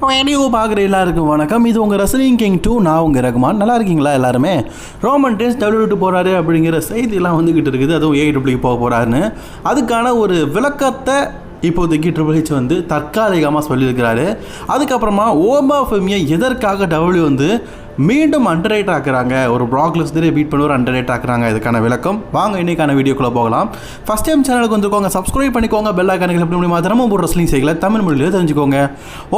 Video பார்க்குற எல்லாருக்கும் வணக்கம். இது உங்கள் ரெஸ்லிங் கிங் 2. நான் உங்கள் ரகுமான். நல்லா இருக்கீங்களா எல்லாருமே? ரோமன் ரெயின்ஸ் WWE போகிறாரு அப்படிங்கிற செய்தியெல்லாம் வந்துக்கிட்டு இருக்குது. அதுவும் AEW போக போகிறாருன்னு அதுக்கான ஒரு விளக்கத்தை இப்போதைக்கு ட்ரிபிள் ஹெச் வந்து தற்காலிகமாக சொல்லியிருக்கிறாரு. அதுக்கப்புறமா ஓபாஃபெமியை எதற்காக WWE வந்து மீண்டும் அண்டர்ரேட் ஆக்குறாங்க, ஒரு ப்ராக் லெஸ்னரை பீட் பண்ணுவார் அண்டர்ரேட் ஆக்குறாங்க, இதுக்கான விளக்கம் வாங்க இன்றைக்கான வீடியோக்குள்ளே போகலாம். ஃபஸ்ட் டைம் சேனலுக்கு வந்துருக்கோங்க, சப்ஸ்கிரைப் பண்ணிக்கோங்க, பெல் ஐக்கானுக்கு எப்படி மூலியமாக தினமும் ஒரு ரெஸ்லிங் செய்யல தமிழ் மொழியில் தெரிஞ்சுக்கோங்க.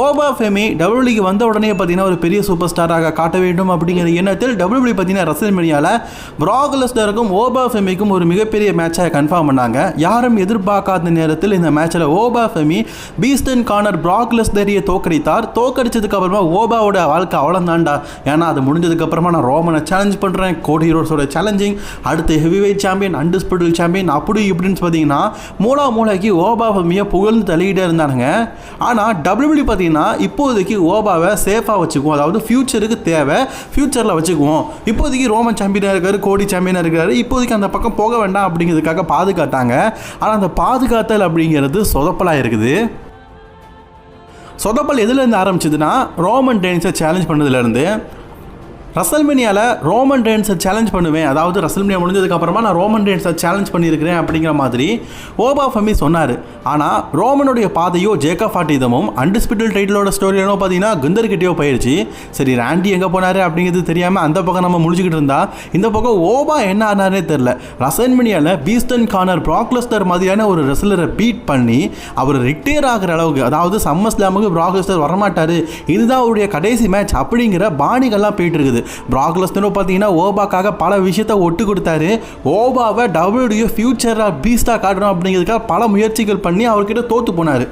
ஓபாஃபெமி WWEக்கு வந்த உடனே பார்த்தீங்கன்னா ஒரு பெரிய சூப்பர் ஸ்டாராக காட்ட வேண்டும் அப்படிங்கிற எண்ணத்தில் WWE பார்த்தீங்கன்னா ரெஸ்ல்மேனியாவில் ப்ராக் லெஸ்னருக்கும் ஓபாஃபெமிக்கும் ஒரு மிகப்பெரிய மேட்சை கன்ஃபார்ம் பண்ணாங்க. யாரும் எதிர்பார்க்காத நேரத்தில் இந்த மேட்சில் ஓபாஃபெமி பீஸ்டன் கார்னர் ப்ராக் லெஸ்னரையை தோக்கடித்தார். தோக்கடிச்சதுக்கு அப்புறமா ஓபாவோட வாழ்க்கை அவ்வளோதான்டா, ஏன்னா அது முடிஞ்சதுக்கு அப்புறமா நான் ரோமனை சேலஞ்ச் பண்ணுறேன், கோடி ஹீரோஸோட சேலஞ்சிங், அடுத்து ஹெவிவெயிட் சாம்பியன், அன்டிஸ்பியூட்டட் சாம்பியன், அப்படி இப்படின்னு பார்த்தீங்கன்னா மூளைக்கு ஓபாஃபெமியை புகழ்ந்து தள்ளிக்கிட்டே இருந்தானுங்க. ஆனால் WWE பார்த்தீங்கன்னா இப்போதைக்கு ஓபாவை சேஃபாக வச்சுக்குவோம், அதாவது ஃபியூச்சருக்கு தேவை, ஃபியூச்சரில் வச்சுக்குவோம். இப்போதைக்கு ரோமன் சாம்பியனாக இருக்காரு, கோடி சாம்பியனாக இருக்காரு, இப்போதைக்கு அந்த பக்கம் போக வேண்டாம் அப்படிங்கிறதுக்காக பாதுகாத்தாங்க. ஆனால் அந்த பாதுகாத்தல் அப்படிங்கிறது சொதப்பலாக இருக்குது. சொதப்பல் எதுலேருந்து ஆரம்பிச்சதுன்னா ரோமன் ரெயின்ஸை சேலஞ்ச் பண்ணதுலேருந்து. ரெஸ்ல்மேனியாவில் ரோமன் ரெயின்ஸை சேலஞ்ச் பண்ணுவேன், அதாவது ரெஸ்ல்மேனியா முடிஞ்சதுக்கப்புறமா நான் ரோமன் ரெயின்ஸை சேலஞ்ச் பண்ணியிருக்கிறேன் அப்படிங்கிற மாதிரி ஓபாஃபெமி சொன்னார். ஆனால் ரோமனுடைய பாதையோ ஜேக்கப் ஃபாட்டிதமும் அன்டிஸ்பியூட்டட் டைட்டிலோட ஸ்டோரியிலோ பார்த்தீங்கன்னா குந்தர்கிட்டயோ போயிடுச்சு. சரி, ராண்டி எங்கே போனார் அப்படிங்கிறது தெரியாமல் அந்த பக்கம் நம்ம முடிச்சுக்கிட்டு இருந்தா இந்த பக்கம் ஓபா என்ன ஆனாரே தெரில. ரெஸ்ல்மேனியாவில் பீஸ்டன் கார்னர் ப்ராக் லெஸ்னர் மாதிரியான ஒரு ரெஸ்லரை பீட் பண்ணி அவர் ரிட்டையர் ஆகிற அளவுக்கு, அதாவது சம்மர் ஸ்லாமுக்கு ப்ராக் லெஸ்னர் வரமாட்டார், இதுதான் அவருடைய கடைசி மேட்ச் அப்படிங்கிற பாணிகள்லாம் போயிட்டு இருக்குது. ப்ராக் லெஸ்னரும் பார்த்தீங்கன்னா ஓபாக்காக பல விஷயத்தை ஒட்டு கொடுத்தாரு. ஓபாவை WWE ஃபியூச்சராக பீஸ்டாக காட்டணும் அப்படிங்கிறதுக்காக பல முயற்சிகள் பண்ணி அவர்கிட்ட தோற்று போனார்.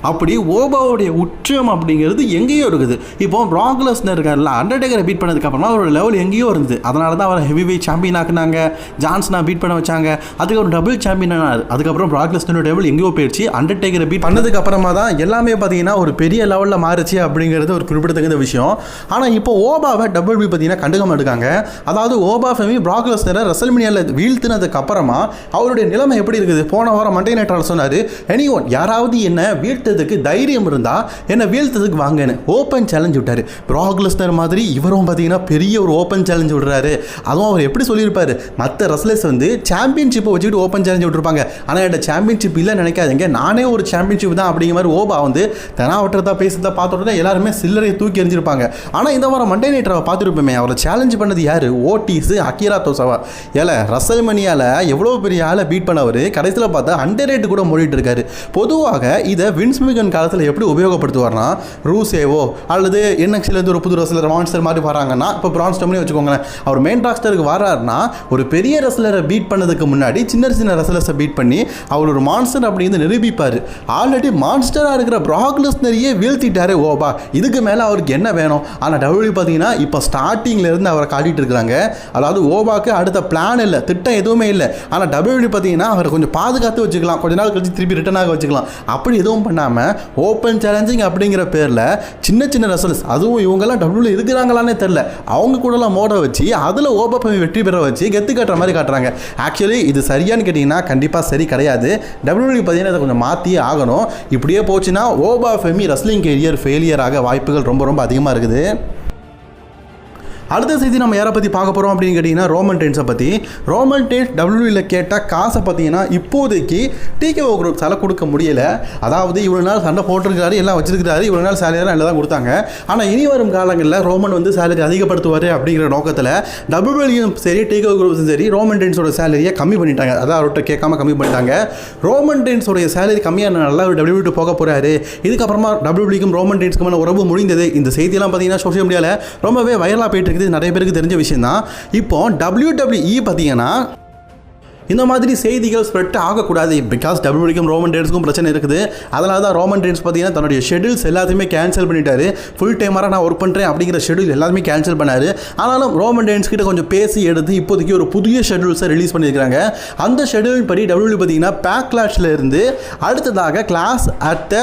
அப்படி ஓபாவுடைய உச்சம் அப்படிங்கிறது எங்கேயோ இருக்குது. இப்போ ப்ராக் லெஸ்னர் இருக்கார்ல, அண்டர்டேக்கரை பீட் பண்ணதுக்கப்புறமா அவரோட லெவல் எங்கேயோ இருந்தது. அதனால தான் அவர் ஹெவிவெயிட் சாம்பியன் ஆக்குனாங்க, ஜான்சனா பீட் பண்ண வச்சாங்க, அதுக்கு ஒரு டபுள் சாம்பியன் ஆனார். அதுக்கப்புறம் ப்ராக் லெஸ்னரோட லெவல் எங்கேயோ போயிடுச்சு. அண்டர்டேக்கரை பீட் பண்ணதுக்கு அப்புறமா தான் எல்லாமே பார்த்தீங்கன்னா ஒரு பெரிய லெவலில் மாறுச்சு அப்படிங்கிறது ஒரு குறிப்பிடத்தகுந்த விஷயம். ஆனால் இப்போ ஓபாவை WWE பார்த்தீங்கன்னா கண்டுக்காம இருக்காங்க. அதாவது ஓபாஃபெமி ப்ராக் லெஸ்னரை ரெஸ்ல்மேனியாவில் வீழ்த்தினதுக்கு அப்புறமா அவருடைய நிலைமை எப்படி இருக்குது? போன வாரம் மண்டே நைட் ரால் சொன்னார், எனிஒன் யாராவது என்ன வீழ்த்ததுக்கு தைரியம் இருந்தால் என்னை வீழ்த்ததுக்கு வாங்கன்னு ஓப்பன் சேலஞ்ச் விட்டார். ப்ராக் லெஸ்னர் மாதிரி இவரும் பார்த்தீங்கன்னா பெரிய ஒரு ஓப்பன் சேலஞ்ச் விடுறாரு. அதுவும் அவர் எப்படி சொல்லியிருப்பார், மற்ற ரெஸ்லர்ஸ் வந்து சாம்பியன்ஷிப்பை வச்சுக்கிட்டு ஓப்பன் சேலஞ்ச் விட்டுருப்பாங்க, ஆனால் என்கிட்ட சாம்பியன்ஷிப் இல்லை நினைக்காதீங்க, நானே ஒரு சாம்பியன்ஷிப் தான் அப்படிங்கிற மாதிரி ஓபா வந்து தெனாவட்டத்தை பேசுறதை பார்த்துட்டு எல்லாருமே சில்லறையை தூக்கி எறிஞ்சிருப்பாங்க. ஆனால் இந்த வாரம் மண்டே நைட் ராவை பார்த்துருப்போமே, அவரை சேலஞ்ச் பண்ணது யார்? ஓட்டிஸ், அகிரா டோசாவா. ரெஸ்ல்மேனியாவில் எவ்வளோ பெரிய ஆளை பீட் பண்ணவர் கடைசியில் பார்த்தா அண்டர்ரேட் கூட மூடிட்டு இருக்காரு. பொதுவாக இதை வின்ஸ் மெக்கன் காலத்தில் எப்படி உபயோகப்படுத்துவார்னா, ரூசேவோ அல்லது NXTலேருந்து ஒரு புது ரெஸ்லர் மான்ஸ்டர் மாதிரி வராங்கன்னா, இப்போ பிரான் ஸ்ட்ரோமனே வச்சுக்கோங்களேன், அவர் மெயின் ராஸ்டருக்கு வராருன்னா ஒரு பெரிய ரெஸ்லரை பீட் பண்ணதுக்கு முன்னாடி சின்ன சின்ன ரெஸ்லர்ஸை பீட் பண்ணி அவர் ஒரு மான்ஸ்டர் அப்படின்னு நிரூபிப்பார். ஆல்ரெடி மான்ஸ்டராக இருக்கிற ப்ராக் லெஸ்னரையே வீழ்த்திட்டாரு ஓபா, இதுக்கு மேலே அவருக்கு என்ன வேணும்? ஆனால் WWE பார்த்தீங்கன்னா இப்போ ஸ்டார்டிங்கில் இருந்து அவரை காட்டிட்டு இருக்கிறாங்க. அதாவது ஓபாக்கு அடுத்த பிளான் இல்லை, திட்டம் எதுவுமே இல்லை. ஆனால் WWE பார்த்தீங்கன்னா அவரை கொஞ்சம் பாதுகாத்து வச்சுக்கலாம், கொஞ்ச நாள் கழிச்சு திருப்பி ரிட்டர்னாக வச்சுக்கலாம். அப்படி எதுவும் பண்ணாமல் ஓப்பன் சேலஞ்சிங் அப்படிங்கிற பேரில் சின்ன சின்ன ரெஸ்லர்ஸ், அதுவும் இவங்கெல்லாம் WWE இருக்கிறாங்களானே தெரில, அவங்க கூடலாம் மோட வச்சு அதில் ஓபாஃபெமி வெற்றி பெற வச்சு கெத்து காட்டுற மாதிரி காட்டுறாங்க. ஆக்சுவலி இது சரியானு கேட்டிங்கன்னா கண்டிப்பாக சரி கிடையாது. WWE பார்த்தீங்கன்னா இதை கொஞ்சம் மாற்றியே ஆகணும். இப்படியே போச்சுன்னா ஓபாஃபெமி ரெஸ்லிங் கேரியர் ஃபெயிலியர் ஆக வாய்ப்புகள் ரொம்ப ரொம்ப அதிகமாக இருக்குது. அடுத்த செய்தி நம்ம யாரை பற்றி பார்க்க போகிறோம் அப்படின்னு கேட்டிங்கன்னா ரோமன் ரெயின்ஸை பற்றி. ரோமன் ரெயின்ஸ் WWEல கேட்ட காசை பார்த்தீங்கன்னா இப்போதைக்கு TKO குரூப்ஸால் கொடுக்க முடியலை. அதாவது இவ்வளோ நாள் சண்டை போட்டிருக்காரு, எல்லாம் வச்சிருக்கிறாரு, இவ்வளோ நாள் சேலரியாக எல்லாம் தான் கொடுத்தாங்க. ஆனால் இனி வரும் காலங்களில் ரோமன் வந்து சேலரி அதிகப்படுத்துவார் அப்படிங்கிற நோக்கத்தில் WWEயும் சரி TKO குரூப்ஸும் சரி ரோமன் ரெயின்ஸோட சேலரியை கம்மி பண்ணிட்டாங்க. அதாவது அவர்கிட்ட கேட்காம கம்மி பண்ணிட்டாங்க. ரோமன் ரெயின்ஸோடைய சேலரி கம்மியான நல்லா WWE போக போகிறாரு. இதுக்கப்புறமா WWEக்கும் ரோமன் ரெயின்ஸ்க்குமான உறவு முடிந்தது. இந்த செய்தியெல்லாம் பார்த்தீங்கன்னா சோஷியல் மீடியாவில் ரொம்பவே வைரலாக போயிட்டு இருக்குது. நிறைய பேருக்கு தெரிஞ்ச விஷயம் தான். இப்போ WWE பார்த்தீங்கன்னா இந்த மாதிரி செய்திகள் ஸ்ப்ரெட் ஆகக்கூடாது. பிகாஸ் WWEக்கும் ரோமன் ரெயின்ஸ்க்கும் பிரச்சனை இருக்குது. அதனால தான் ரோமன் ரெயின்ஸ் பார்த்தீங்கன்னா தன்னுடைய ஷெடியூல்ஸ் எல்லாத்தையுமே கேன்சல் பண்ணிட்டாரு. ஃபுல் டைமராக நான் ஒர்க் பண்ணுறேன் அப்படிங்கிற ஷெடியூல் எல்லாமே கேன்சல் பண்ணார். ஆனாலும் ரோமன் ரெயின்ஸ் கிட்ட கொஞ்சம் பேசி எடுத்து இப்போதைக்கு ஒரு புதிய ஷெடியூல்ஸை ரிலீஸ் பண்ணியிருக்காங்க. அந்த ஷெடியூல் படி WWE பார்த்தீங்கன்னா பேக்லாஷில் இருந்து அடுத்ததாக கிளாஸ் அட்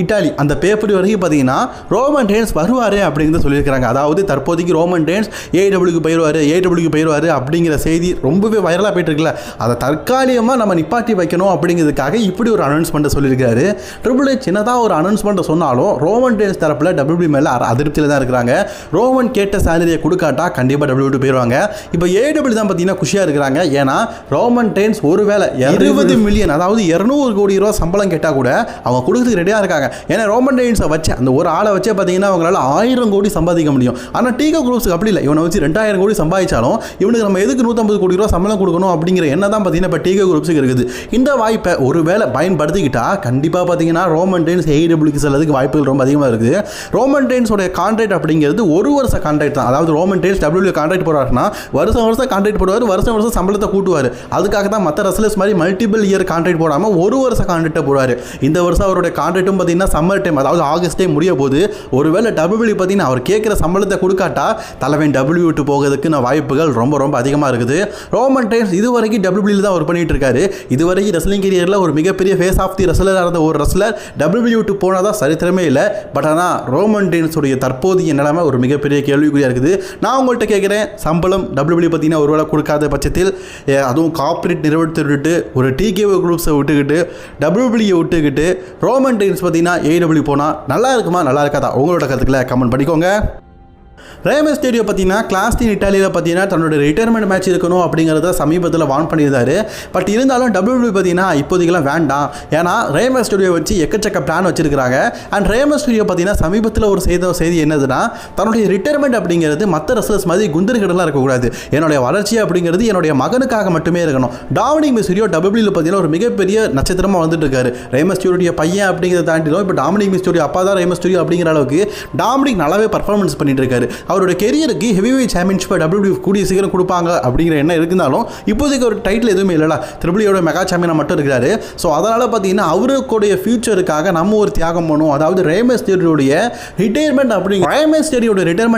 இட்டாலி அந்த பேப்பர் வரைக்கும் பார்த்தீங்கன்னா ரோமன் ரெயின்ஸ் வருவார் அப்படிங்கிறத சொல்லியிருக்கிறாங்க. அதாவது தற்போதைக்கு ரோமன் ரெயின்ஸ் AEWக்கு போயிடுவார் அப்படிங்கிற செய்தி ரொம்பவே வைரலாக போயிட்டு இருக்குல்ல. அதை தற்காலிகமாக நம்ம நிப்பாட்டி வைக்கணும் அப்படிங்கிறதுக்காக இப்படி ஒரு அனௌன்ஸ்மெண்ட்டை சொல்லியிருக்காரு. ட்ரிபிள் ஹெச் சின்னதாக ஒரு அனௌன்ஸ்மெண்ட்டை சொன்னாலும் ரோமன் ரெயின்ஸ் தரப்பில் WWE மேலே அதிருப்தியில் தான் இருக்கிறாங்க. ரோமன் கேட்ட சேலரியை கொடுக்காட்டா கண்டிப்பாக WWE போயிடுவாங்க. இப்போ AEW தான் பார்த்தீங்கன்னா குஷியாக இருக்கிறாங்க. ஏன்னா ரோமன் ரெயின்ஸ் ஒருவேளை 20 மில்லியன் அதாவது 200 கோடி ரூபா சம்பளம் கேட்டால் கூட அவங்க கொடுக்குறதுக்கு ரெடியாக இருக்காங்க. ஏன்னா ரோமன் ரெயின்ஸை வச்சு அந்த ஒரு ஆளை வச்சே பார்த்தீங்கன்னா அவங்களால 1000 கோடி சம்பாதிக்க முடியும். ஆனால் டீகோ குரூப்ஸுக்கு அப்படி இல்லை. இவனை வச்சு 2000 கோடி சம்பாதிச்சாலும் இவனுக்கு நம்ம எதுக்கு 150 கோடி ரூபா சம்பளம் கொடுக்கணும் அப்படிங்கிற எண்ணம் தான் பார்த்தீங்கன்னா இப்போ டீகோ குரூப்ஸுக்கு இருக்குது. இந்த வாய்ப்பை ஒருவேளை பயன்படுத்திக்கிட்டா கண்டிப்பாக பார்த்தீங்கன்னா ரோமன் ரெயின்ஸ் AEWக்கு செல்லதுக்கு வாய்ப்புகள் ரொம்ப அதிகமாக இருக்குது. ரோமன் ரெயின்ஸோட கான்ட்ராக்ட் அப்படிங்கிறது ஒரு வருஷ கான்ட்ராக்ட் தான். அதாவது ரோமன் ரெயின்ஸ் WWE கான்ட்ராக்ட் போடுறாருன்னா வருஷம் கான்ட்ராக்ட் போடுவார், வருஷம் சம்பளத்தை கூட்டுவார். அதுக்காக தான் மற்ற ரெஸ்லர்ஸ் மாதிரி மல்டிபிள் இயர் கான்ட்ராக்ட் போடாமல் ஒரு வருஷ கான்ட்ராக்டை போடுவார். இந்த வருஷம் அவருடைய கான்ட்ராக்டும் பார்த்தீங்கன்னா சம்மர் டைம் அதாவது ஆகஸ்டே முடிய போது ஒருவேளை WWE பார்த்தீங்கன்னா அவர் கேட்குற சம்பளத்தை கொடுக்காட்டா தலைவன் WWE விட்டு போகிறதுக்கு வாய்ப்புகள் ரொம்ப ரொம்ப அதிகமாக இருக்குது. ரோமன் ரெயின்ஸ் இதுவரைக்கும் WWE தான் ஒர்க் பண்ணிட்டு இருக்காரு. இதுவரைக்கும் ரெஸ்லிங் கரியரில் ஒரு மிகப்பெரிய ஃபேஸ் ஆஃப் தி ரெஸ்லராக இருந்த ஒரு ரெஸ்லர் WWE விட்டு போனதா சரித்திரமே இல்லை. பட் ஆனால் ரோமன் ரெயின்ஸுடைய தற்போதைய நிலைமை ஒரு மிகப்பெரிய கேள்விக்குறியாக இருக்குது. நான் உங்கள்கிட்ட கேட்குறேன், சம்பளம் WWE பார்த்தீங்கன்னா ஒருவேளை கொடுக்காத பட்சத்தில் அதுவும் கார்ப்பரேட் நிறுவனத்தை விட்டுட்டு ஒரு TKO குரூப்ஸை விட்டுக்கிட்டு WWE விட்டுக்கிட்டு ரோமன் ரெயின்ஸ் பார்த்தீங்கன்னா AEW போனால் நல்லா இருக்குமா நல்லா இருக்காதா உங்களோட கருத்துக்களை கமெண்ட் பண்ணிக்கோங்க. ரே மிஸ்டீரியோ பார்த்தீங்கன்னா கிளாஸ் 10 இட்டாலியில் பார்த்தீங்கன்னா தன்னோட ரிட்டையர்மெண்ட் மேட்ச் இருக்கணும் அப்படிங்கிறத சமீபத்தில் வார்ன் பண்ணியிருந்தாரு. பட் இருந்தாலும் WWE பார்த்தீங்கன்னா இப்போதைக்கெல்லாம் வேண்டாம். ஏன்னா ரே மிஸ்டீரியோ வச்சு எக்கச்சக்க பிளான் வச்சிருக்காங்க. அண்ட் ரே மிஸ்டீரியோ பார்த்தீங்கன்னா சமீபத்தில் ஒரு செய்தி என்னதுன்னா தன்னுடைய ரிட்டையர்மெண்ட் அப்படிங்கிறது மற்ற ரெஸ்லர்ஸ் மாதிரி குந்தர்கிட்டலாம் இருக்கக்கூடாது. என்னுடைய வளர்ச்சி அப்படிங்கிறது என்னுடைய மகனுக்காக மட்டுமே இருக்கணும். டாமினிக் மிஸ்டீரியோ WWEல பார்த்தீங்கன்னா ஒரு மிகப்பெரிய நட்சத்திரமாக வந்துட்டு இருக்காரு. ரே மிஸ்டீரியோடைய பையன் அப்படிங்கிறத தாண்டிலும் இப்போ டாமினிக் மிஸ்டீரியோ அப்பா தான் ரே மிஸ்டீரியோ அப்படிங்கிற அளவுக்கு டாமினிக் நல்லாவே பர்ஃபார்மன்ஸ் பண்ணிட்டு இருக்காரு. அவரோட கெரியருக்கு ஹெவிவெயிட் சாம்பியன்ஷிப் WWE கூடிய சீக்கிரம் கொடுப்பாங்க அப்படிங்கிற எண்ணம் இருந்தாலும் இப்போதைக்கு ஒரு டைட்டில் எதுவுமே இல்லைல்ல. ட்ரிபிள்யூட மெகா சாம்பியனாக மட்டும் இருக்கிறாரு. ஸோ அதனால் பார்த்தீங்கன்னா அவருடைய ஃபியூச்சருக்காக நம்ம ஒரு தியாகம் பண்ணுவோம். அதாவது ரே மிஸ்டீரியோடைய ரிட்டையர்மெண்ட்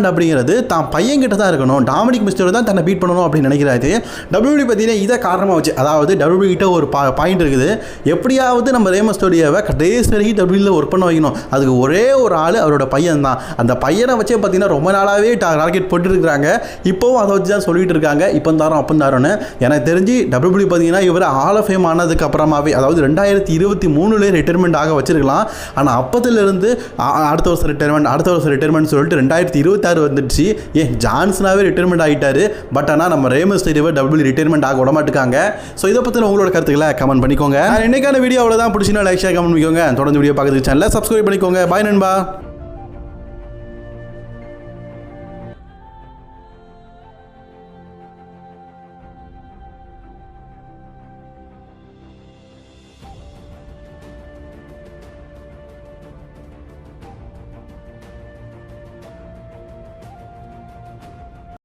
அப்படிங்கிறது தான் பையன் கிட்ட தான் இருக்கணும். டாமினிக் மிஸ்டீரியோ தான் தன்னை பீட் பண்ணணும் அப்படின்னு நினைக்கிறாரு. WWE பார்த்தீங்கன்னா இதை காரணமாக வச்சு அதாவது WWE கிட்ட ஒரு பாயிண்ட் இருக்குது. எப்படியாவது நம்ம ரே மிஸ்டீரியோவை கடைசி வரைக்கும் WWEல ஒர்க் பண்ண வைக்கணும். அதுக்கு ஒரே ஒரு ஆள் அவரோட பையன் தான். அந்த பையனை வச்சே பார்த்தீங்கன்னா ரொம்ப நாளாகவே டார்கெட் போட்டுருக்காங்க. இப்போவும் அதை வச்சு தான் சொல்லிட்டு இருக்காங்க. இப்போ தாரோம் அப்போ தாரோன்னு. எனக்கு தெரிஞ்சு WWE பார்த்தீங்கன்னா இவர் ஹால் ஆஃப் ஃபேம் ஆனதுக்கு அப்புறமாவே அதாவது 2023 ரிட்டையர்மெண்ட் ஆக வச்சிருக்கலாம். ஆனால் அப்பத்திலிருந்து அடுத்த வருஷம் ரிட்டையர்மெண்ட் சொல்லிட்டு 2026 வந்துடுச்சு. ஜான்சனாவே ரிட்டையர்மெண்ட் ஆகிட்டாரு. பட் ஆனால் நம்ம ரே மிஸ்டீரியோ WWE ரிட்டையர்மெண்ட் ஆக விட மாட்டாங்க. ஸோ இதை பற்றி உங்களோட கருத்துக்களை கமெண்ட் பண்ணிக்கோங்க. இன்னைக்கான வீடியோ அவ்வளோதான். பிடிச்சினா லைக் ஷேர் கமெண்ட் பண்ணிக்கோங்க. தொடர்ந்து வீடியோ பார்க்குறதுக்கு சேனலை சப்ஸ்கிரைப் பண்ணிக்கோங்க. பாய் நண்பா.